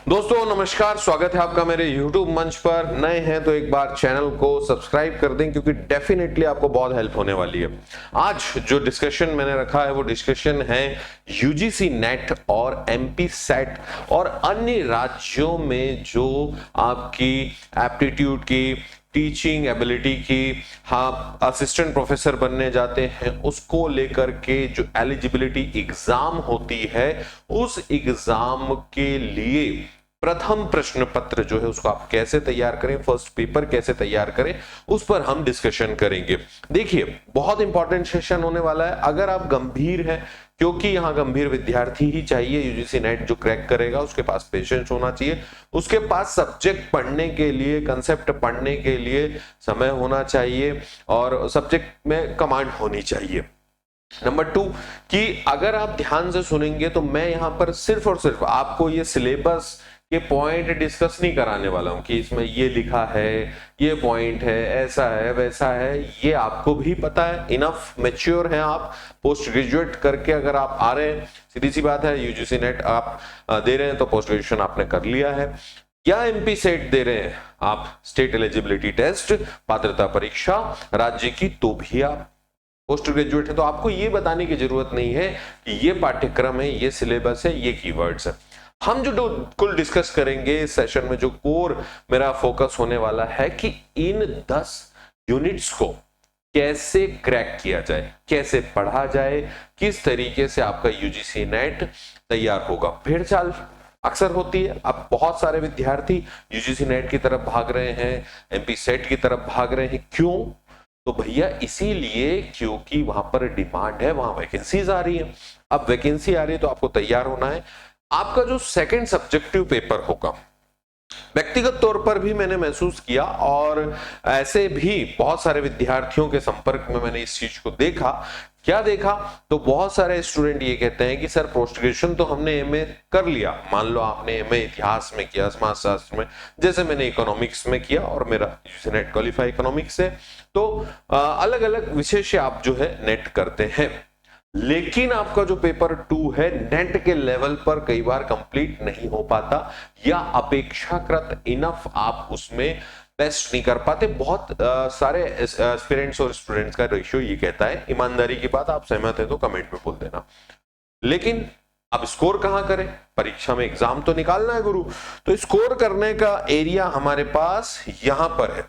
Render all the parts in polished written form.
दोस्तों नमस्कार, स्वागत है आपका मेरे YouTube मंच पर। नए हैं तो एक बार चैनल को सब्सक्राइब कर दें क्योंकि डेफिनेटली आपको बहुत हेल्प होने वाली है। आज जो डिस्कशन मैंने रखा है वो डिस्कशन है यूजीसी नेट और एमपी सेट और अन्य राज्यों में जो आपकी एप्टीट्यूड की, टीचिंग एबिलिटी की, हाँ असिस्टेंट प्रोफेसर बनने जाते हैं उसको लेकर के जो एलिजिबिलिटी एग्जाम होती है, उस एग्जाम के लिए प्रथम प्रश्न पत्र जो है उसको आप कैसे तैयार करें, फर्स्ट पेपर कैसे तैयार करें, उस पर हम डिस्कशन करेंगे। देखिए बहुत इंपॉर्टेंट सेशन होने वाला है। अगर आप गंभीर हैं, क्योंकि यहां गंभीर विद्यार्थी ही चाहिए, यूजीसी नेट जो क्रैक करेगा उसके पास पेशेंस होना चाहिए, उसके पास सब्जेक्ट पढ़ने के लिए, कंसेप्ट पढ़ने के लिए समय होना चाहिए और सब्जेक्ट में कमांड होनी चाहिए। नंबर 2 कि अगर आप ध्यान से सुनेंगे तो मैं यहां पर सिर्फ और सिर्फ आपको ये सिलेबस के पॉइंट डिस्कस नहीं कराने वाला हूं कि इसमें ये लिखा है, ये पॉइंट है, ऐसा है वैसा है, ये आपको भी पता है, इनफ मैच्योर हैं आप। पोस्ट ग्रेजुएट करके अगर आप आ रहे हैं, सीधी सी बात है, यूजीसी नेट आप दे रहे हैं तो पोस्ट ग्रेजुएशन आपने कर लिया है, या एमपी सेट दे रहे हैं आप, स्टेट एलिजिबिलिटी टेस्ट पात्रता परीक्षा राज्य की, तो भी आप पोस्ट ग्रेजुएट है। तो आपको ये बताने की जरूरत नहीं है कि ये पाठ्यक्रम है, ये सिलेबस है, ये कीवर्ड्स है। हम जो कुल डिस्कस करेंगे इस सेशन में, जो कोर मेरा फोकस होने वाला है कि इन 10 यूनिट्स को कैसे क्रैक किया जाए, कैसे पढ़ा जाए, किस तरीके से आपका यूजीसी नेट तैयार होगा। भेड़ चाल अक्सर होती है। अब बहुत सारे विद्यार्थी यूजीसी नेट की तरफ भाग रहे हैं, एमपी सेट की तरफ भाग रहे हैं। क्यों? तो भैया इसीलिए क्योंकि वहां पर डिमांड है, वहां वैकेंसीज आ रही है। अब वैकेंसी आ रही है तो आपको तैयार होना है। आपका जो सेकंड सब्जेक्टिव पेपर होगा, व्यक्तिगत तौर पर भी मैंने महसूस किया और ऐसे भी बहुत सारे विद्यार्थियों के संपर्क में मैंने इस चीज को देखा। क्या देखा? तो बहुत सारे स्टूडेंट ये कहते हैं कि सर पोस्ट ग्रेजुएशन तो हमने एमए कर लिया, मान लो आपने एमए इतिहास में किया, समाजशास्त्र में, जैसे मैंने इकोनॉमिक्स में किया और मेरा यूजीसी नेट क्वालिफाई इकोनॉमिक्स है, तो अलग अलग विषय से आप जो है नेट करते हैं, लेकिन आपका जो पेपर 2 है नेट के लेवल पर कई बार कंप्लीट नहीं हो पाता या अपेक्षाकृत इनफ आप उसमें बेस्ट नहीं कर पाते। बहुत सारे एस्पिरेंट्स और स्टूडेंट्स का रेशियो ये कहता है। ईमानदारी की बात, आप सहमत है तो कमेंट में बोल देना। लेकिन अब स्कोर कहां करें? परीक्षा में एग्जाम तो निकालना है गुरु, तो स्कोर करने का एरिया हमारे पास यहां पर है।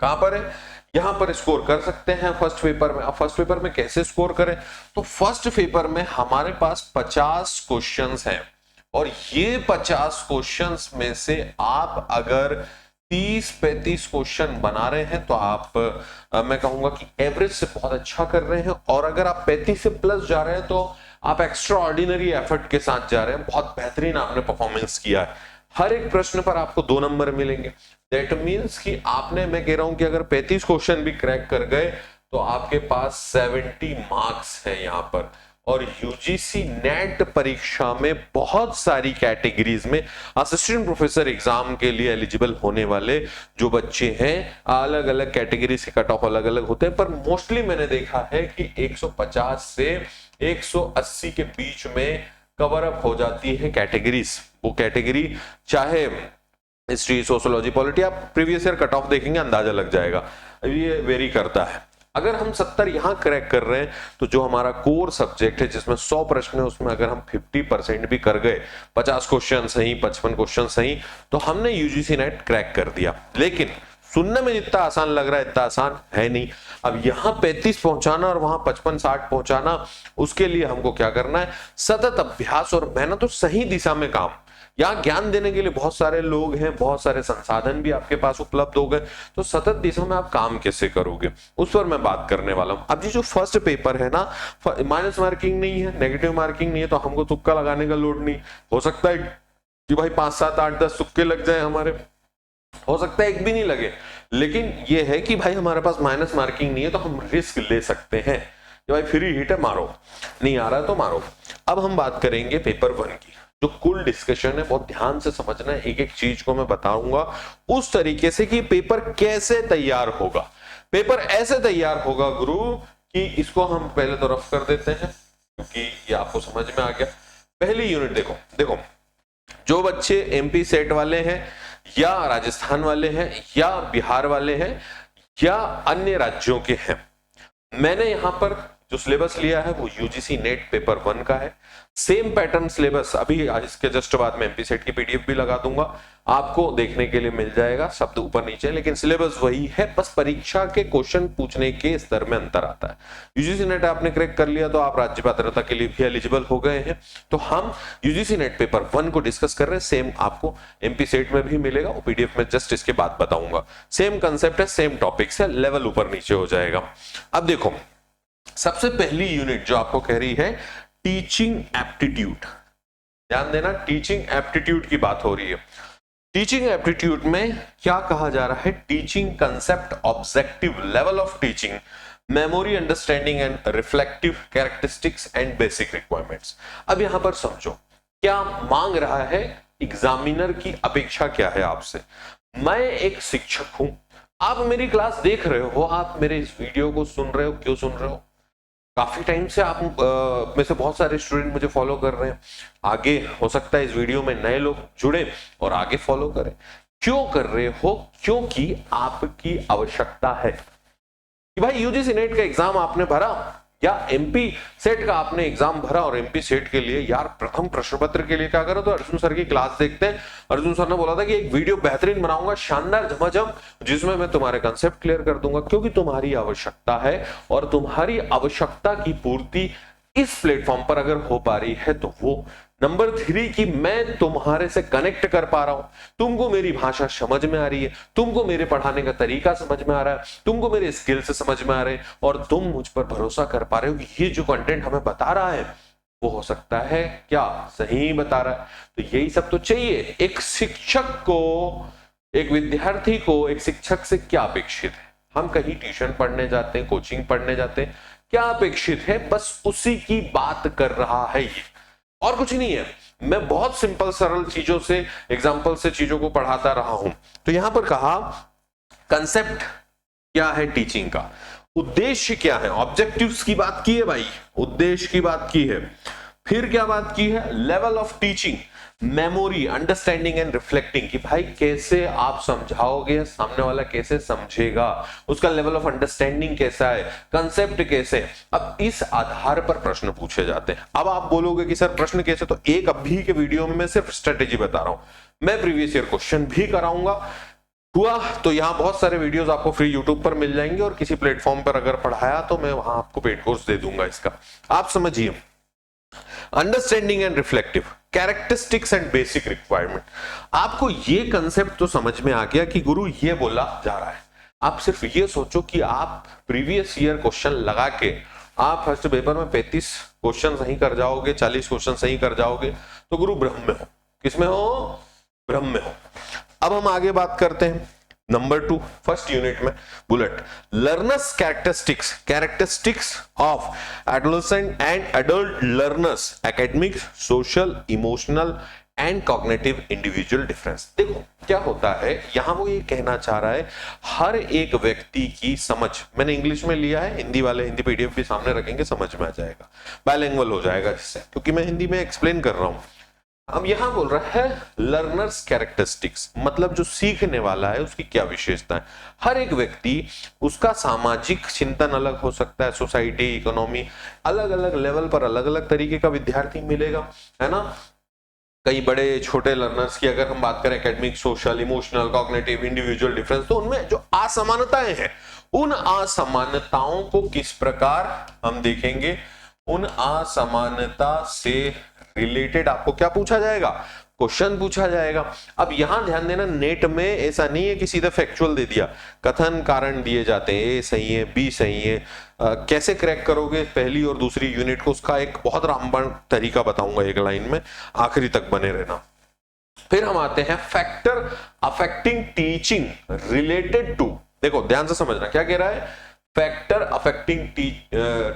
कहां पर है? यहां पर स्कोर कर सकते हैं फर्स्ट पेपर में। अब फर्स्ट पेपर में कैसे स्कोर करें? तो फर्स्ट पेपर में हमारे पास 50 क्वेश्चंस हैं और ये 50 क्वेश्चंस में से आप अगर 30-35 क्वेश्चन बना रहे हैं तो आप मैं कहूंगा कि एवरेज से बहुत अच्छा कर रहे हैं। और अगर आप 35 से प्लस जा रहे हैं तो आप एक्स्ट्रा ऑर्डिनरी एफर्ट के साथ जा रहे हैं, बहुत बेहतरीन आपने परफॉर्मेंस किया है। हर एक प्रश्न पर आपको 2 नंबर मिलेंगे। दैट मीन्स कि आपने, मैं कह रहा हूं कि अगर 35 क्वेश्चन भी क्रैक कर गए तो आपके पास 70 मार्क्स है यहां पर। और यूजीसी नेट परीक्षा में बहुत सारी कैटेगरीज में असिस्टेंट प्रोफेसर एग्जाम के लिए एलिजिबल होने वाले जो बच्चे हैं, अलग अलग कैटेगरी से कट ऑफ अलग अलग होते हैं, पर मोस्टली मैंने देखा है कि 150 से 180 के बीच में कवर अप हो जाती है कैटेगरीज। वो कैटेगरी चाहे हिस्ट्री, सोशियोलॉजी, पॉलिटी, आप प्रीवियस ईयर कट ऑफ देखेंगे अंदाजा लग जाएगा, ये वेरी करता है। अगर हम 70 यहां क्रैक कर रहे हैं तो जो हमारा कोर सब्जेक्ट है जिसमें 100 प्रश्न है, उसमें अगर हम 50% भी कर गए, 50 क्वेश्चन सही, 55 क्वेश्चन सही, तो हमने यूजीसी नेट क्रैक कर दिया। लेकिन सुनने में जितना आसान लग रहा है इतना आसान है नहीं। अब यहां 35 पहुंचाना और वहां 55-60 पहुंचाना, उसके लिए हमको क्या करना है? सतत अभ्यास और मेहनत और सही दिशा में काम। यहाँ ज्ञान देने के लिए बहुत सारे लोग हैं, बहुत सारे संसाधन भी आपके पास उपलब्ध हो गए, तो सतत दिशा में आप काम कैसे करोगे उस पर मैं बात करने वाला हूं। अब ये जो फर्स्ट पेपर है ना, माइनस मार्किंग नहीं है, नेगेटिव मार्किंग नहीं है, तो हमको तुक्का लगाने का लोड नहीं। हो सकता है कि भाई 5, 7, 8, 10 तुक्के लग जाए हमारे, हो सकता है एक भी नहीं लगे, लेकिन ये है कि भाई हमारे पास माइनस मार्किंग नहीं है तो हम रिस्क ले सकते हैं कि भाई फ्री हिट है, मारो, नहीं आ रहा तो मारो। अब हम बात करेंगे पेपर 1 की। जो कुल डिस्कशन है बहुत ध्यान से समझना है, एक एक चीज को मैं बताऊंगा उस तरीके से कि पेपर कैसे तैयार होगा। पेपर ऐसे तैयार होगा गुरु कि इसको हम पहले तो रफ कर देते हैं क्योंकि ये आपको समझ में आ गया। पहली यूनिट देखो, जो बच्चे एमपी सेट वाले हैं या राजस्थान वाले हैं या बिहार वाले हैं या अन्य राज्यों के हैं, मैंने यहां पर जो सिलेबस लिया है वो यूजीसी नेट पेपर 1 का है। सेम पैटर्न सिलेबस अभी इसके जस्ट बाद में एमपी सेट की पीडीएफ भी लगा दूंगा, आपको देखने के लिए मिल जाएगा, शब्द ऊपर नीचे, लेकिन सिलेबस वही है, बस परीक्षा के क्वेश्चन पूछने के स्तर में अंतर आता है। यूजीसी नेट आपने क्रैक कर लिया तो आप राज्य पात्रता के लिए भी एलिजिबल हो गए हैं। तो हम यूजीसी नेट पेपर 1 को डिस्कस कर रहे हैं, सेम आपको एमपी सेट में भी मिलेगा, वो पीडीएफ में जस्ट इसके बाद बताऊंगा। सेम कंसेप्ट है, सेम टॉपिक्स है, लेवल ऊपर नीचे हो जाएगा। अब देखो, सबसे पहली यूनिट जो आपको कह रही है टीचिंग एप्टीट्यूड, ध्यान देना, टीचिंग एप्टीट्यूड की बात हो रही है। टीचिंग एप्टीट्यूड में क्या कहा जा रहा है? Teaching concept, objective, level of teaching, memory, understanding and reflective characteristics and basic requirements. अब यहां पर समझो क्या मांग रहा है एग्जामिनर की अपेक्षा क्या है आपसे। मैं एक शिक्षक हूं, आप मेरी क्लास देख रहे हो, आप मेरे इस वीडियो को सुन रहे हो, क्यों सुन रहे हो? काफी टाइम से आप में से बहुत सारे स्टूडेंट मुझे फॉलो कर रहे हैं, आगे हो सकता है इस वीडियो में नए लोग जुड़े और आगे फॉलो करें। क्यों कर रहे हो? क्योंकि आपकी आवश्यकता है कि भाई यूजीसी नेट का एग्जाम आपने भरा या एमपी सेट का आपने एग्जाम भरा, और एमपी सेट के लिए यार प्रथम प्रश्न पत्र के लिए क्या करो तो अर्जुन सर की क्लास देखते हैं। अर्जुन सर ने बोला था कि एक वीडियो बेहतरीन बनाऊंगा, शानदार झमाझम, जिसमें मैं तुम्हारे कंसेप्ट क्लियर कर दूंगा, क्योंकि तुम्हारी आवश्यकता है और तुम्हारी आवश्यकता की पूर्ति इस प्लेटफॉर्म पर अगर हो पा रही है तो वो नंबर 3 की मैं तुम्हारे से कनेक्ट कर पा रहा हूं, तुमको मेरी भाषा समझ में आ रही है, तुमको मेरे पढ़ाने का तरीका समझ में आ रहा है, तुमको मेरे स्किल से समझ में आ रहे हैं और तुम मुझ पर भरोसा कर पा रहे हो कि ये जो कंटेंट हमें बता रहा है वो हो सकता है क्या सही बता रहा है। तो यही सब तो चाहिए एक शिक्षक को, एक विद्यार्थी को एक शिक्षक से क्या अपेक्षित है। हम कहीं ट्यूशन पढ़ने जाते हैं, कोचिंग पढ़ने जाते हैं, क्या अपेक्षित है, बस उसी की बात कर रहा है ये, और कुछ नहीं है। मैं बहुत सिंपल सरल चीजों से, एग्जांपल से चीजों को पढ़ाता रहा हूं। तो यहां पर कहा कंसेप्ट क्या है टीचिंग का, उद्देश्य क्या है, ऑब्जेक्टिव्स की बात की है भाई, उद्देश्य की बात की है, फिर क्या बात की है, level of teaching, memory, understanding and reflecting, कि भाई कैसे आप समझाओगे, सामने वाला कैसे समझेगा, उसका लेवल ऑफ अंडरस्टैंडिंग कैसा है, कंसेप्ट कैसे। अब इस आधार पर प्रश्न पूछे जाते हैं। अब आप बोलोगे कि सर प्रश्न कैसे, तो एक अभी के वीडियो में मैं सिर्फ स्ट्रेटेजी बता रहा हूं, मैं प्रीवियस ईयर क्वेश्चन भी कराऊंगा, हुआ तो यहां बहुत सारे वीडियोस आपको फ्री यूट्यूब पर मिल जाएंगे, और किसी प्लेटफॉर्म पर अगर पढ़ाया तो मैं वहां आपको पेड कोर्स दे दूंगा इसका। आप समझिए, understanding and reflective, characteristics and basic requirement. आपको ये कंसेप्ट तो समझ में आ गया कि गुरु ये बोला जा रहा है। आप सिर्फ ये सोचो कि आप प्रीवियस ईयर क्वेश्चन लगा के आप फर्स्ट पेपर में 35 क्वेश्चन सही कर जाओगे, 40 क्वेश्चन सही कर जाओगे, तो गुरु ब्रह्म में हो। किसमें हो? ब्रह्म में हो। अब हम आगे बात करते हैं नंबर 2 फर्स्ट यूनिट में, bullet, learners characteristics, characteristics of adolescent and adult learners, academic, social, emotional and cognitive individual difference. देखो क्या होता है यहां, वो ये कहना चाह रहा है हर एक व्यक्ति की समझ, मैंने इंग्लिश में लिया है, हिंदी वाले हिंदी पीडीएफ भी सामने रखेंगे, समझ में आ जाएगा, बाइलिंगुअल हो जाएगा जिससे, क्योंकि मैं हिंदी में एक्सप्लेन कर रहा हूं। अब यहां बोल रहा है लर्नर्स कैरेक्टरिस्टिक्स, मतलब जो सीखने वाला है उसकी क्या विशेषता है। हर एक व्यक्ति, उसका सामाजिक चिंतन अलग हो सकता है, सोसाइटी, इकोनॉमी, अलग अलग लेवल पर अलग अलग तरीके का विद्यार्थी मिलेगा, है ना। कई बड़े छोटे लर्नर्स की अगर हम बात करें, academic, social, emotional, cognitive, individual difference, तो उनमें जो असमानताएं हैं, उन असमानताओं को किस प्रकार हम देखेंगे, उन असमानता से रिलेटेड आपको क्या पूछा जाएगा, क्वेश्चन पूछा जाएगा। अब यहां ध्यान देना, नेट में ऐसा नहीं है कि सीधा फैक्चुअल दे दिया, कथन कारण दिए जाते हैं, ए सही है, बी सही है। कैसे क्रैक करोगे पहली और दूसरी यूनिट को, उसका एक बहुत रामबाण तरीका बताऊंगा एक लाइन में, आखिरी तक बने रहना। फिर हम आते हैं factor affecting teaching related to, देखो ध्यान से समझना क्या कह रहा है, factor affecting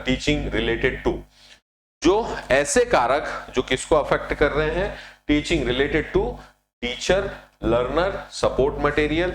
teaching related to, जो ऐसे कारक जो किसको अफेक्ट कर रहे हैं, teaching related to teacher, learner, support material,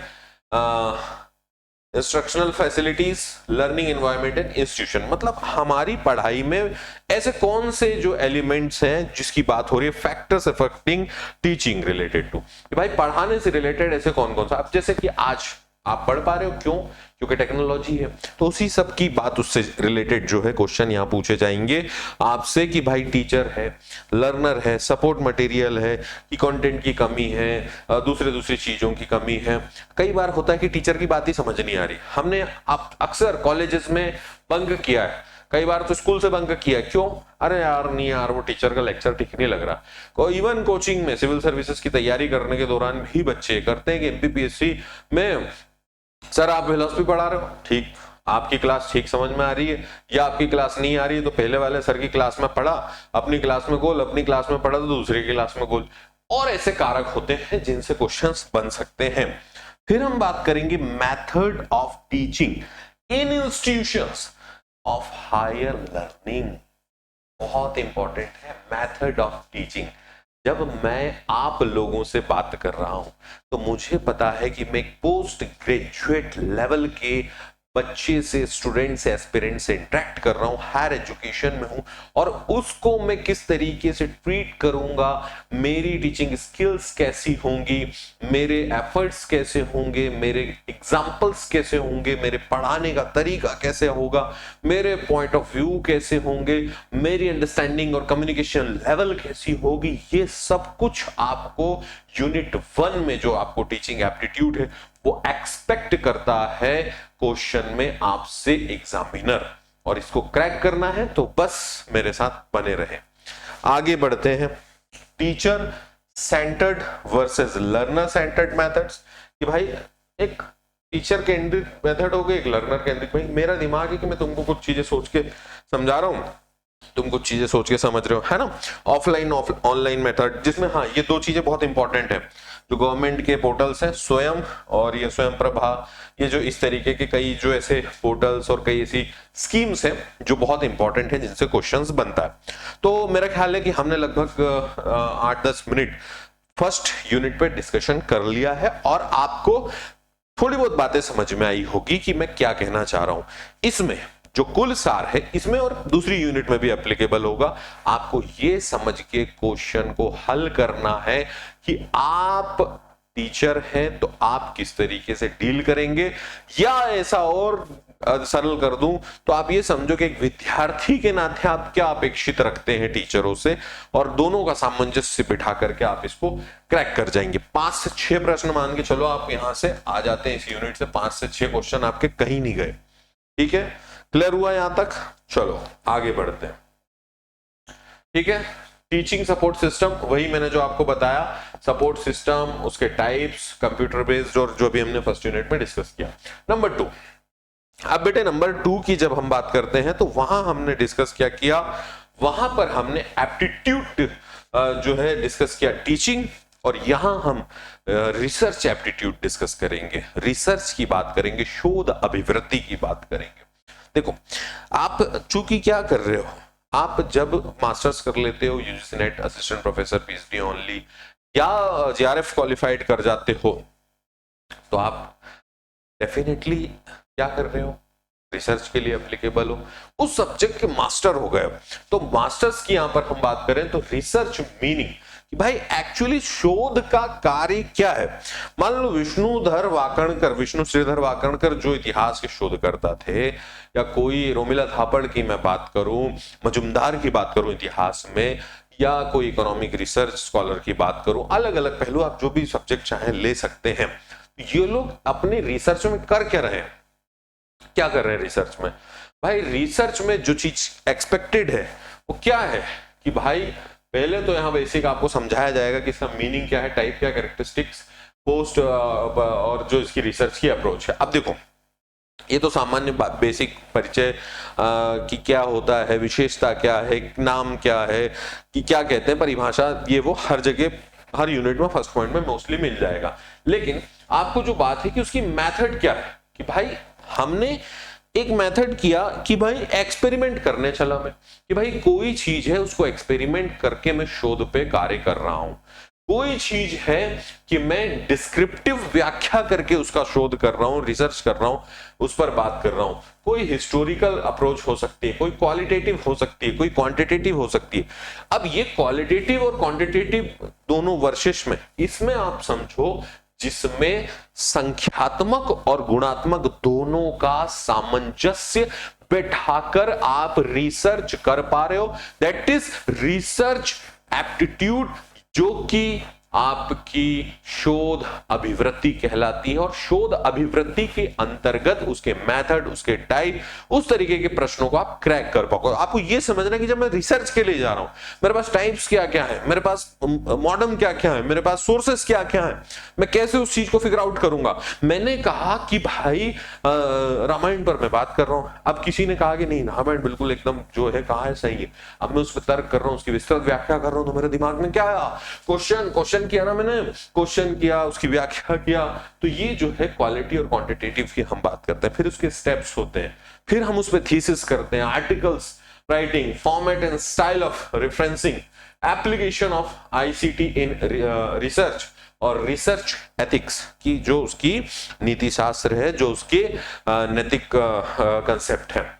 instructional facilities, learning environment and institution, मतलब हमारी पढ़ाई में ऐसे कौन से जो एलिमेंट्स हैं जिसकी बात हो रही है, factors affecting teaching related to, कि भाई पढ़ाने से रिलेटेड ऐसे कौन कौन सा, अब जैसे कि आज आप पढ़ पा रहे हो, क्यों? क्योंकि टेक्नोलॉजी है, तो उसी सब की बात, उससे रिलेटेड जो है क्वेश्चन यहाँ पूछे जाएंगे आपसे कि भाई टीचर है, लर्नर है, सपोर्ट मटेरियल है, कि कंटेंट की कमी है, दूसरी चीजों की कमी है। कई बार होता है कि टीचर की बात ही समझ नहीं आ रही। हमने अक्सर कॉलेजेस में बंक किया है, कई बार तो स्कूल से बंक किया, क्यों? अरे यार नहीं यार, वो टीचर का लेक्चर ठीक नहीं लग रहा। इवन कोचिंग में सिविल सर्विसेज की तैयारी करने के दौरान भी बच्चे करते हैं कि एमपीपीएससी में सर आप फिलॉसफी पढ़ा रहे हो, ठीक, आपकी क्लास ठीक समझ में आ रही है, या आपकी क्लास नहीं आ रही है तो पहले वाले सर की क्लास में पढ़ा, अपनी क्लास में गोल, अपनी क्लास में पढ़ा तो दूसरी की क्लास में गोल, और ऐसे कारक होते हैं जिनसे क्वेश्चंस बन सकते हैं। फिर हम बात करेंगे method of teaching in institutions of higher learning. बहुत इंपॉर्टेंट है मेथड ऑफ टीचिंग। जब मैं आप लोगों से बात कर रहा हूं तो मुझे पता है कि मैं पोस्ट ग्रेजुएट लेवल के बच्चे से, स्टूडेंट से, एस्पिरेंट से इंटरेक्ट कर रहा हूं, हायर एजुकेशन में हूं, और उसको मैं किस तरीके से ट्रीट करूंगा, मेरी टीचिंग स्किल्स कैसी होंगी, मेरे एफर्ट्स कैसे होंगे, मेरे एग्जाम्पल्स कैसे होंगे, मेरे पढ़ाने का तरीका कैसे होगा, मेरे पॉइंट ऑफ व्यू कैसे होंगे, मेरी अंडरस्टैंडिंग और कम्युनिकेशन लेवल कैसी होगी, ये सब कुछ आपको यूनिट 1 में जो आपको टीचिंग एप्टीट्यूड है वो एक्सपेक्ट करता है क्वेश्चन में आपसे एग्जामिनर, और इसको क्रैक करना है तो बस मेरे साथ बने रहे। आगे बढ़ते हैं, teacher centred versus learner centred methods, कि भाई एक टीचर केंद्रित मेथड हो गई, एक लर्नर केंद्रित। भाई मेरा दिमाग है कि मैं तुमको कुछ चीजें सोच के समझा रहा हूं, तुम कुछ चीजें सोच के समझ रहे हो, है ना। ऑफलाइन ऑनलाइन मेथड, जिसमें हाँ ये दो चीजें बहुत इंपॉर्टेंट है, जो गवर्नमेंट के पोर्टल्स हैं स्वयं और ये स्वयं प्रभा, ये जो इस तरीके के कई जो ऐसे पोर्टल्स और कई ऐसी स्कीम्स हैं जो बहुत इंपॉर्टेंट है, जिनसे क्वेश्चंस बनता है। तो मेरा ख्याल है कि हमने लगभग 8-10 मिनट फर्स्ट यूनिट पे डिस्कशन कर लिया है, और आपको थोड़ी बहुत बातें समझ में आई होगी कि मैं क्या कहना चाह रहा हूं। इसमें जो कुल सार है, इसमें और दूसरी यूनिट में भी एप्लीकेबल होगा, आपको ये समझ के क्वेश्चन को हल करना है कि आप टीचर हैं तो आप किस तरीके से डील करेंगे, या ऐसा और सरल कर दूं तो आप ये समझो कि एक विद्यार्थी के नाते आप क्या अपेक्षित रखते हैं टीचरों से, और दोनों का सामंजस्य बिठा करके आप इसको क्रैक कर जाएंगे। 5 से 6 प्रश्न मान के चलो आप यहां से आ जाते हैं, इस यूनिट से 5 से 6 क्वेश्चन आपके कहीं नहीं गए। ठीक है, क्लियर हुआ यहां तक? चलो आगे बढ़ते हैं। ठीक है, टीचिंग सपोर्ट सिस्टम, वही मैंने जो आपको बताया, सपोर्ट सिस्टम, उसके टाइप्स, कंप्यूटर बेस्ड, और जो भी हमने फर्स्ट यूनिट में डिस्कस किया। नंबर 2, अब बेटे नंबर 2 की जब हम बात करते हैं तो वहां हमने डिस्कस क्या किया, वहां पर हमने एप्टीट्यूड जो है डिस्कस किया टीचिंग, और यहां हम रिसर्च एप्टीट्यूड डिस्कस करेंगे, रिसर्च की बात करेंगे, शोध अभिवृत्ति की बात करेंगे। देखो आप चूंकि क्या कर रहे हो, आप जब मास्टर्स कर लेते हो UGC net assistant professor PhD only, या जेआरएफ क्वालिफाइड कर जाते हो, तो आप डेफिनेटली क्या कर रहे हो, रिसर्च के लिए एप्लीकेबल हो, उस सब्जेक्ट के मास्टर हो गए। तो मास्टर्स की यहां पर हम बात करें तो रिसर्च मीनिंग कि भाई एक्चुअली शोध का कार्य क्या है। मान लो विष्णु श्रीधर वाकणकर जो इतिहास के शोध करता थे, या कोई रोमिला थापड़ की मैं बात करूं, मजुमदार की बात करूं इतिहास में, या कोई इकोनॉमिक रिसर्च स्कॉलर की बात करूं, अलग अलग पहलू आप जो भी सब्जेक्ट चाहें ले सकते हैं। ये लोग अपने रिसर्च में कर क्या रहे हैं, क्या कर रहे हैं रिसर्च में? भाई रिसर्च में जो चीज एक्सपेक्टेड है वो क्या है कि भाई पहले तो यहां बेसिक आपको समझाया जाएगा कि इसका मीनिंग क्या है, टाइप क्या, कैरेक्टरिस्टिक्स, पोस्ट, और जो इसकी रिसर्च की अप्रोच है। अब देखो ये तो सामान्य बेसिक परिचय कि क्या होता है, विशेषता क्या है, नाम क्या है, कि क्या कहते हैं, परिभाषा, ये वो हर जगह हर यूनिट में फर्स्ट पॉइंट में मोस्टली मिल जाएगा। लेकिन आपको जो बात है कि उसकी मेथड क्या है, कि भाई हमने एक मेथड किया कि भाई एक्सपेरिमेंट करने चला मैं, कि भाई कोई चीज है उसको एक्सपेरिमेंट करके मैं शोध पे कार्य कर रहा हूं। कोई चीज है कि मैं डिस्क्रिप्टिव व्याख्या करके उसका शोध कर रहा हूं, रिसर्च कर रहा हूं, उस पर बात कर रहा हूं। कोई हिस्टोरिकल अप्रोच हो सकती है, कोई क्वालिटेटिव हो सकती है, कोई क्वांटिटेटिव हो सकती है। अब ये क्वालिटेटिव और क्वांटिटेटिव दोनों वर्सेस में, इसमें आप समझो जिसमें संख्यात्मक और गुणात्मक दोनों का सामंजस्य बैठाकर आप रिसर्च कर पा रहे हो, दैट इज रिसर्च एप्टीट्यूड, जो कि आपकी शोध अभिवृत्ति कहलाती है। और शोध अभिवृत्ति के अंतर्गत उसके मेथड, उसके टाइप, उस तरीके के प्रश्नों को आप क्रैक कर पाओगे। आपको यह समझना कि जब मैं रिसर्च के लिए जा रहा हूं, मेरे पास टाइप्स क्या क्या है, मेरे पास मॉडर्न क्या क्या है, मेरे पास सोर्सेस क्या क्या है, मैं कैसे उस चीज को फिगर आउट करूंगा। मैंने कहा कि भाई रामायण पर मैं बात कर रहा हूं, अब किसी ने कहा कि नहीं रामायण बिल्कुल एकदम जो है कहा है सही है, अब मैं उस पर तर्क कर रहा हूं, उसकी विस्तृत व्याख्या कर रहा हूं, तो मेरे दिमाग में क्या आया, क्वेश्चन किया ना, मैंने क्वेश्चन किया, उसकी व्याख्या किया। तो ये जो है क्वालिटी और क्वांटिटेटिव की हम बात करते हैं। फिर उसके स्टेप्स होते हैं, फिर हम उस पर थीसिस करते हैं, articles writing, format and style of referencing, application of ICT in research और रिसर्च एथिक्स की जो उसकी नीति शास्त्र है, जो उसके नैतिक कंसेप्ट है।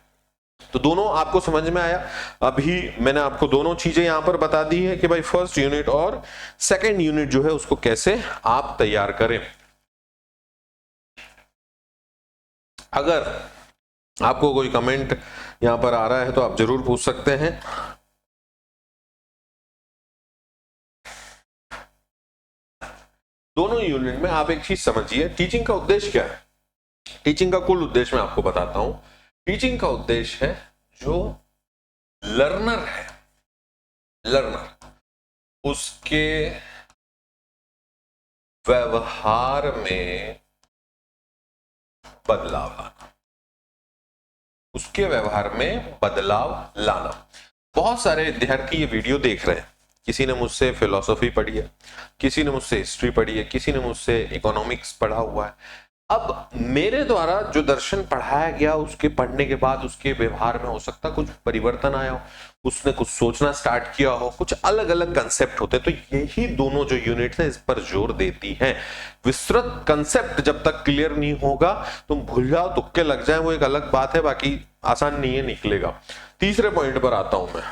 तो दोनों आपको समझ में आया। अभी मैंने आपको दोनों चीजें यहां पर बता दी है कि भाई फर्स्ट यूनिट और सेकंड यूनिट जो है उसको कैसे आप तैयार करें। अगर आपको कोई कमेंट यहां पर आ रहा है तो आप जरूर पूछ सकते हैं। दोनों यूनिट में आप एक चीज समझिए, टीचिंग का उद्देश्य क्या है। टीचिंग का कुल उद्देश्य मैं आपको बताता हूं। टीचिंग का उद्देश्य है जो लर्नर है, लर्नर उसके व्यवहार में बदलाव लाना, उसके व्यवहार में बदलाव लाना। बहुत सारे विद्यार्थी ये वीडियो देख रहे हैं, किसी ने मुझसे फिलॉसफी पढ़ी है, किसी ने मुझसे हिस्ट्री पढ़ी है, किसी ने मुझसे इकोनॉमिक्स पढ़ा हुआ है। अब मेरे द्वारा जो दर्शन पढ़ाया गया, उसके पढ़ने के बाद उसके व्यवहार में हो सकता कुछ परिवर्तन आया हो, उसने कुछ सोचना स्टार्ट किया हो, कुछ अलग अलग कंसेप्ट होते हैं। तो यही दोनों जो यूनिट है इस पर जोर देती हैं। विस्तृत कंसेप्ट जब तक क्लियर नहीं होगा, तुम भूल जाओ, तुक्के लग जाए, वो एक अलग बात है, बाकी आसान नहीं है, निकलेगा। तीसरे पॉइंट पर आता हूं मैं,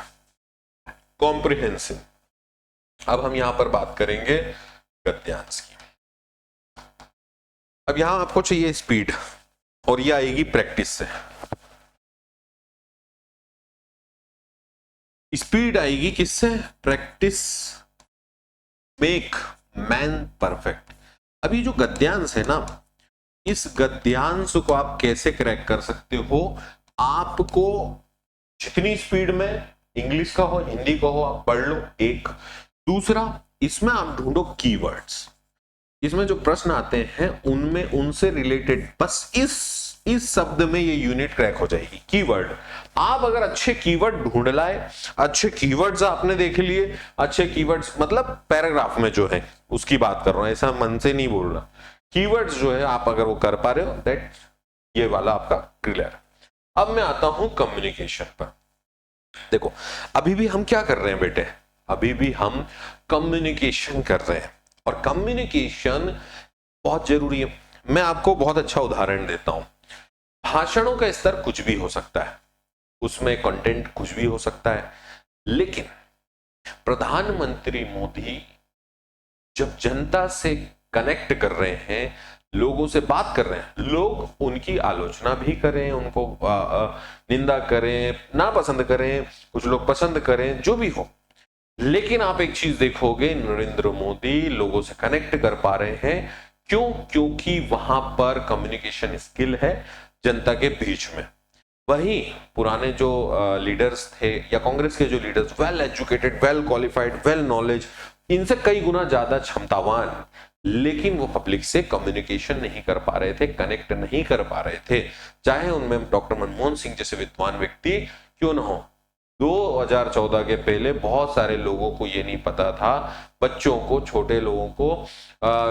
कॉम्प्रिहेंसिव। अब हम यहां पर बात करेंगे गद्यांश की। अब यहां आपको चाहिए स्पीड, और ये आएगी प्रैक्टिस से। स्पीड आएगी किससे? Practice make man perfect. अभी जो गद्यांश है ना, इस गद्यांश को आप कैसे क्रैक कर सकते हो? आपको जितनी स्पीड में इंग्लिश का हो, हिंदी का हो, आप पढ़ लो, एक। दूसरा, इसमें आप ढूंढो कीवर्ड्स। इसमें जो प्रश्न आते हैं उनमें उनसे रिलेटेड, बस इस शब्द में ये यूनिट क्रैक हो जाएगी। कीवर्ड, आप अगर अच्छे कीवर्ड ढूंढ लाए, अच्छे कीवर्ड्स आपने देख लिए, अच्छे कीवर्ड्स मतलब पैराग्राफ में जो है उसकी बात कर रहा हूं, ऐसा मन से नहीं बोल रहा। कीवर्ड्स जो है आप अगर वो कर पा रहे हो, दैट ये वाला आपका क्लियर। अब मैं आता हूं कम्युनिकेशन पर। देखो, अभी भी हम क्या कर रहे हैं बेटे? अभी भी हम कम्युनिकेशन कर रहे हैं, और कम्युनिकेशन बहुत जरूरी है। मैं आपको बहुत अच्छा उदाहरण देता हूं। भाषणों का स्तर कुछ भी हो सकता है, उसमें कंटेंट कुछ भी हो सकता है, लेकिन प्रधानमंत्री मोदी जब जनता से कनेक्ट कर रहे हैं, लोगों से बात कर रहे हैं, लोग उनकी आलोचना भी करें, उनको निंदा करें, ना पसंद करें, कुछ लोग पसंद करें, जो भी हो, लेकिन आप एक चीज देखोगे, नरेंद्र मोदी लोगों से कनेक्ट कर पा रहे हैं। क्यों? क्योंकि वहां पर कम्युनिकेशन स्किल है जनता के बीच में। वहीं पुराने जो लीडर्स थे, या कांग्रेस के जो leaders, well educated, well qualified, well knowledge, इनसे कई गुना ज्यादा क्षमतावान, लेकिन वो पब्लिक से कम्युनिकेशन नहीं कर पा रहे थे, कनेक्ट नहीं कर पा रहे थे। चाहे उनमें डॉक्टर मनमोहन सिंह जैसे विद्वान व्यक्ति क्यों न हो। 2014 के पहले बहुत सारे लोगों को ये नहीं पता था, बच्चों को, छोटे लोगों को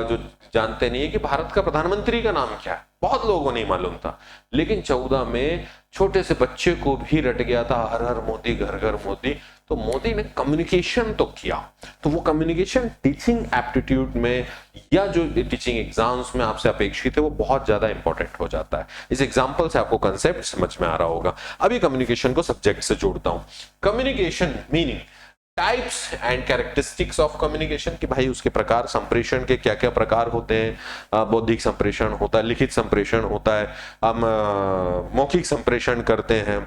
जो जानते नहीं है कि भारत का प्रधानमंत्री का नाम क्या है, बहुत लोगों को नहीं मालूम था। लेकिन 14 में छोटे से बच्चे को भी रट गया था हर हर मोदी, घर घर मोदी। तो मोदी ने कम्युनिकेशन तो किया, तो वो कम्युनिकेशन टीचिंग एप्टीट्यूड में या जो टीचिंग एग्जाम्स में आपसे अपेक्षित है वो बहुत ज्यादा इंपॉर्टेंट हो जाता है। इस एग्जाम्पल से आपको कंसेप्ट समझ में आ रहा होगा। अभी कम्युनिकेशन को सब्जेक्ट से जोड़ता हूं। Communication meaning types and characteristics of communication, कि भाई उसके प्रकार, संप्रेषण के क्या क्या प्रकार होते हैं। बौद्धिक संप्रेषण होता है, लिखित संप्रेषण होता है, हम मौखिक संप्रेषण करते हैं,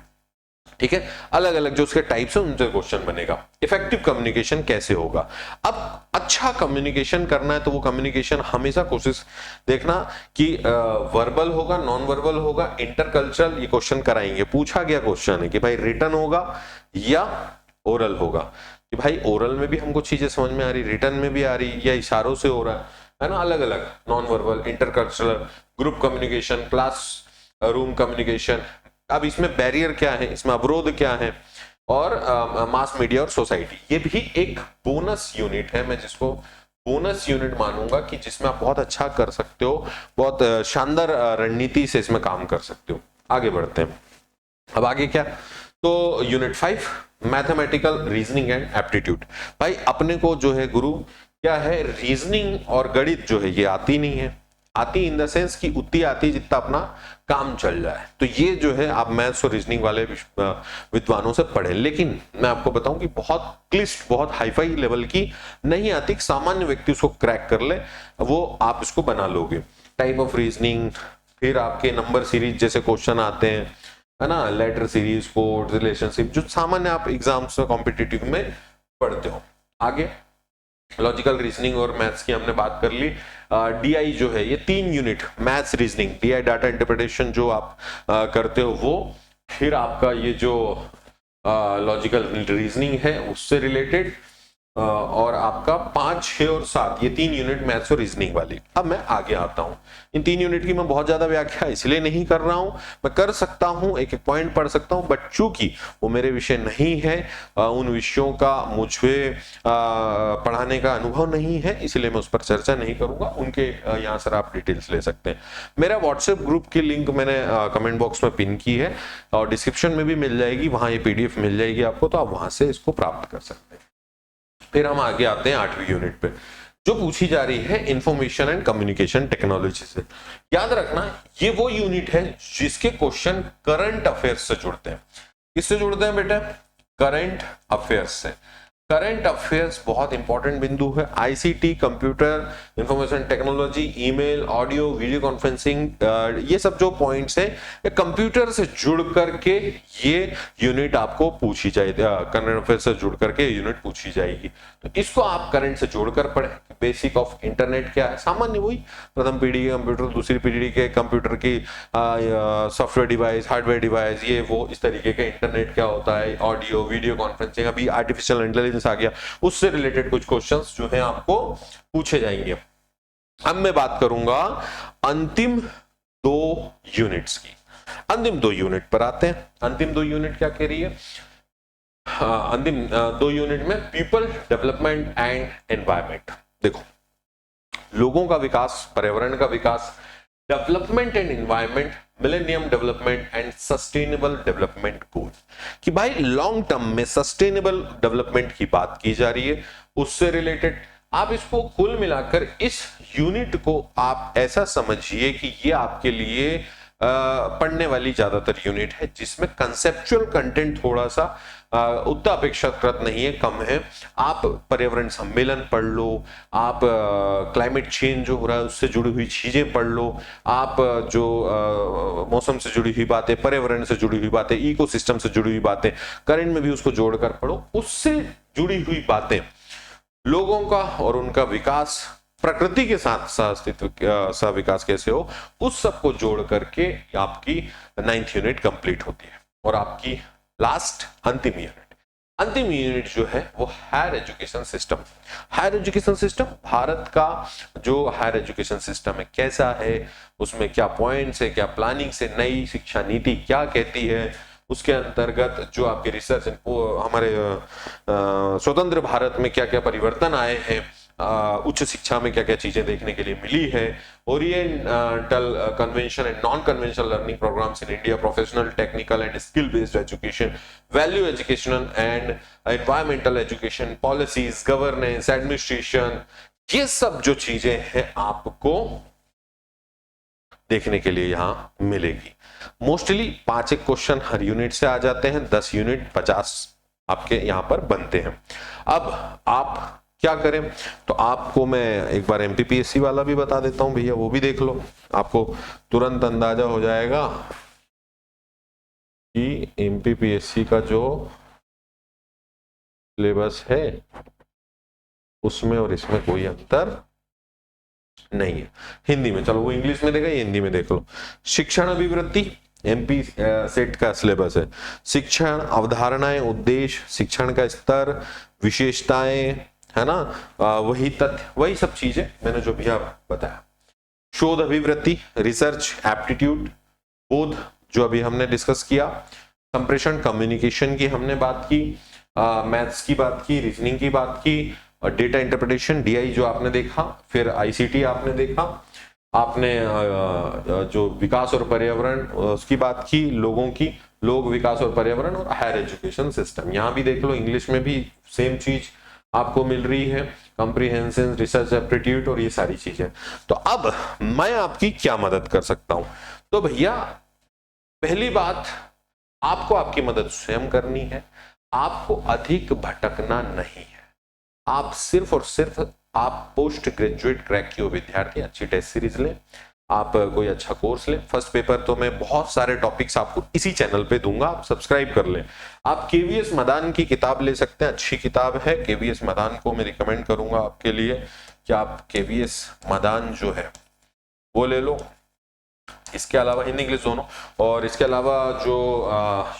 ठीक है। अलग अलग जो उसके टाइप्स हैं उनसे क्वेश्चन बनेगा। इफेक्टिव कम्युनिकेशन कैसे होगा। अब अच्छा कम्युनिकेशन करना है तो वो कम्युनिकेशन हमेशा कोशिश देखना कि वर्बल होगा, नॉन वर्बल होगा, इंटरकल्चरल, ये क्वेश्चन कराएंगे। पूछा गया क्वेश्चन है कि भाई रिटन होगा या ओरल होगा, कि भाई ओरल में भी हमको चीजें समझ में आ रही, रिटन में भी आ रही, या इशारों से हो रहा है ना, अलग अलग, non verbal, intercultural, group communication, class room communication. अब इसमें बैरियर क्या है, इसमें अवरोध क्या है, और मास मीडिया और सोसाइटी, ये भी एक बोनस यूनिट है। मैं जिसको बोनस यूनिट मानूंगा कि जिसमें आप बहुत अच्छा कर सकते हो, बहुत शानदार रणनीति से इसमें काम कर सकते हो। आगे बढ़ते हैं। अब आगे क्या, तो unit 5 mathematical reasoning and aptitude. भाई अपने को जो है गुरु क्या है, रीजनिंग और गणित जो है ये आती नहीं है। आती इन द सेंस कि उतनी आती जितना अपना काम चल जाए। तो ये जो है आप मैथ्स और रीजनिंग वाले विद्वानों से पढ़े, लेकिन मैं आपको बताऊं कि बहुत क्लिष्ट, बहुत हाईफाई लेवल की नहीं आती। सामान्य व्यक्ति उसको क्रैक कर ले, वो आप इसको बना लोगे। टाइप ऑफ रीजनिंग, फिर आपके नंबर सीरीज जैसे क्वेश्चन आते हैं, है ना, लेटर सीरीज, कोड, रिलेशनशिप, जो सामान्य आप एग्जाम्स में कॉम्पिटिटिव में पढ़ते हो। आगे लॉजिकल रीजनिंग और मैथ्स की हमने बात कर ली। डीआई जो है ये 3 unit, maths, reasoning, DI data interpretation जो आप करते हो वो, फिर आपका ये जो लॉजिकल रीजनिंग है उससे रिलेटेड, और आपका 5, 6 और 7 ये 3 यूनिट मैथ्स और रीजनिंग वाली। अब मैं आगे आता हूं। इन 3 यूनिट की मैं बहुत ज्यादा व्याख्या इसलिए नहीं कर रहा हूं, मैं कर सकता हूं, एक एक पॉइंट पढ़ सकता हूं, बट चूंकि वो मेरे विषय नहीं है, उन विषयों का मुझे पढ़ाने का अनुभव नहीं है, इसलिए मैं उस पर चर्चा नहीं करूंगा। उनके यहाँ सर आप डिटेल्स ले सकते हैं। मेरा व्हाट्सएप ग्रुप की लिंक मैंने कमेंट बॉक्स में पिन की है और डिस्क्रिप्शन में भी मिल जाएगी, वहां ये पीडीएफ मिल जाएगी आपको, तो आप वहां से इसको प्राप्त कर सकते हैं। फिर हम आगे आते हैं 8वीं यूनिट पे, जो पूछी जा रही है इंफॉर्मेशन एंड कम्युनिकेशन टेक्नोलॉजी से। याद रखना ये वो यूनिट है जिसके क्वेश्चन करंट अफेयर्स से जुड़ते हैं। किससे जुड़ते हैं बेटा, करंट अफेयर्स से। करंट अफेयर्स बहुत इंपॉर्टेंट बिंदु है। ICT, computer, information technology, email, audio, video conferencing, ये सब जो पॉइंट्स है कंप्यूटर से जुड़ करके ये यूनिट आपको पूछी जाएगी, करंट अफेयर्स से जुड़ करके यूनिट पूछी जाएगी। तो इसको आप करंट से जोड़कर पढ़ें। बेसिक ऑफ इंटरनेट क्या है, सामान्य वही, प्रथम पीढ़ी के कंप्यूटर, दूसरी पीढ़ी के कंप्यूटर की सॉफ्टवेयर डिवाइस, हार्डवेयर डिवाइस, ये वो, इस तरीके के इंटरनेट क्या होता है, ऑडियो, वीडियो कॉन्फ्रेंसिंग, अभी आर्टिफिशियल इंटेलिजेंस आ गया, उससे रिलेटेड कुछ क्वेश्चंस जो है आपको पूछे जाएंगे। अब मैं बात करूंगा अंतिम 2 यूनिट्स की। अंतिम 2 यूनिट पर आते हैं। अंतिम 2 यूनिट क्या कह रही है, अंतिम 2 यूनिट में पीपल डेवलपमेंट एंड एनवायरमेंट। देखो, लोगों का विकास, पर्यावरण का विकास, development and environment, millennium development and sustainable development goal, कि भाई लॉन्ग टर्म में सस्टेनेबल डेवलपमेंट की बात की जा रही है, उससे रिलेटेड आप इसको कुल मिलाकर इस यूनिट को आप ऐसा समझिए कि ये आपके लिए पढ़ने वाली ज्यादातर यूनिट है, जिसमें कंसेप्चुअल कंटेंट थोड़ा सा उतना अपेक्षाकृत नहीं है, कम है। आप पर्यावरण सम्मेलन पढ़ लो, आप क्लाइमेट चेंज जो हो रहा है उससे जुड़ी हुई चीजें पढ़ लो, आप जो मौसम से जुड़ी हुई बातें, पर्यावरण से जुड़ी हुई बातें, इकोसिस्टम से जुड़ी हुई बातें, करंट में भी उसको जोड़कर पढ़ो। उससे जुड़ी हुई बातें, लोगों का और उनका विकास, प्रकृति के साथ सहअस्तित्व, सह विकास कैसे हो, उस सब को जोड़ करके आपकी 9th यूनिट कंप्लीट होती है। और आपकी लास्ट अंतिम यूनिट जो है वो higher education system. Higher education system, Bharat का जो हायर एजुकेशन सिस्टम है कैसा है, उसमें क्या पॉइंट्स है, क्या प्लानिंग से, नई शिक्षा नीति क्या कहती है, उसके अंतर्गत जो आपके रिसर्च, हमारे स्वतंत्र भारत में क्या क्या परिवर्तन आए हैं, उच्च शिक्षा में क्या क्या चीजें देखने के लिए मिली है, oriental convention and non conventional learning programs in India, professional technical and skill based education, value education and environmental education, policies, governance, administration, ये सब जो चीजें हैं आपको देखने के लिए यहां मिलेगी। मोस्टली 5 एक क्वेश्चन हर यूनिट से आ जाते हैं, 10 यूनिट 50 आपके यहां पर बनते हैं। अब आप क्या करें, तो आपको मैं एक बार एमपीपीएससी वाला भी बता देता हूं भैया, वो भी देख लो, आपको तुरंत अंदाजा हो जाएगा कि एमपीपीएससी का जो सिलेबस है उसमें और इसमें कोई अंतर नहीं है। हिंदी में, चलो वो इंग्लिश में देगा, ये हिंदी में देख लो। शिक्षण अभिवृत्ति एमपी सेट का सिलेबस है। शिक्षण अवधारणाएं, उद्देश्य, शिक्षण का स्तर, विशेषताएं, है ना, वही तथ्य, वही सब चीजें मैंने जो भी आप बताया। शोध अभिवृत्ति, रिसर्च एप्टीट्यूड, बोध जो अभी हमने डिस्कस किया, संप्रेषण कम्युनिकेशन की हमने बात की, मैथ्स की बात की, रीजनिंग की बात की, और डेटा इंटरप्रिटेशन डीआई जो आपने देखा, फिर आईसीटी आपने देखा, आपने जो विकास और पर्यावरण उसकी बात की, लोगों की, लोक विकास और पर्यावरण, और हायर एजुकेशन सिस्टम। यहां भी देख लो, इंग्लिश में भी सेम चीज आपको मिल रही है, कॉम्प्रिहेंशन, रिसर्च एप्टीट्यूड और ये सारी चीजें। तो अब मैं आपकी क्या मदद कर सकता हूं, तो भैया पहली बात, आपको आपकी मदद स्वयं करनी है, आपको अधिक भटकना नहीं है। आप सिर्फ और सिर्फ आप पोस्ट ग्रेजुएट क्रैक की हो विद्यार्थी, अच्छी टेस्ट सीरीज लें, आप कोई अच्छा कोर्स लें। फर्स्ट पेपर तो मैं बहुत सारे टॉपिक्स आपको इसी चैनल पे दूंगा, आप सब्सक्राइब कर लें। आप केवीएस मदान की किताब ले सकते हैं, अच्छी किताब है केवीएस मदान को मैं रिकमेंड करूंगा आपके लिए कि आप केवीएस मदान जो है वो ले लो। इसके अलावा हिंदी इंग्लिश दोनों, और इसके अलावा जो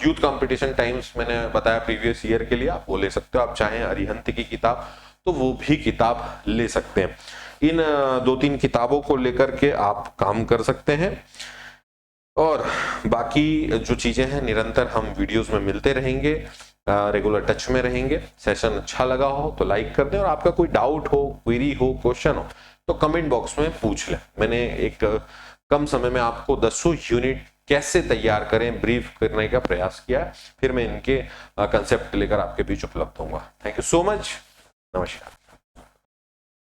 यूथ कंपटीशन टाइम्स मैंने बताया प्रीवियस ईयर के लिए, आप वो ले सकते हो। आप चाहें अरिहंत की किताब तो वो भी किताब ले सकते हैं। इन 2-3 किताबों को लेकर के आप काम कर सकते हैं, और बाकी जो चीजें हैं निरंतर हम वीडियोस में मिलते रहेंगे, रेगुलर टच में रहेंगे। सेशन अच्छा लगा हो तो लाइक कर दें, और आपका कोई डाउट हो, क्वेरी हो, क्वेश्चन हो तो कमेंट बॉक्स में पूछ लें। मैंने एक कम समय में आपको 10 यूनिट कैसे तैयार करें ब्रीफ करने का प्रयास किया, फिर मैं इनके कंसेप्ट लेकर आपके बीच उपलब्ध होऊंगा। थैंक यू सो मच, नमस्कार।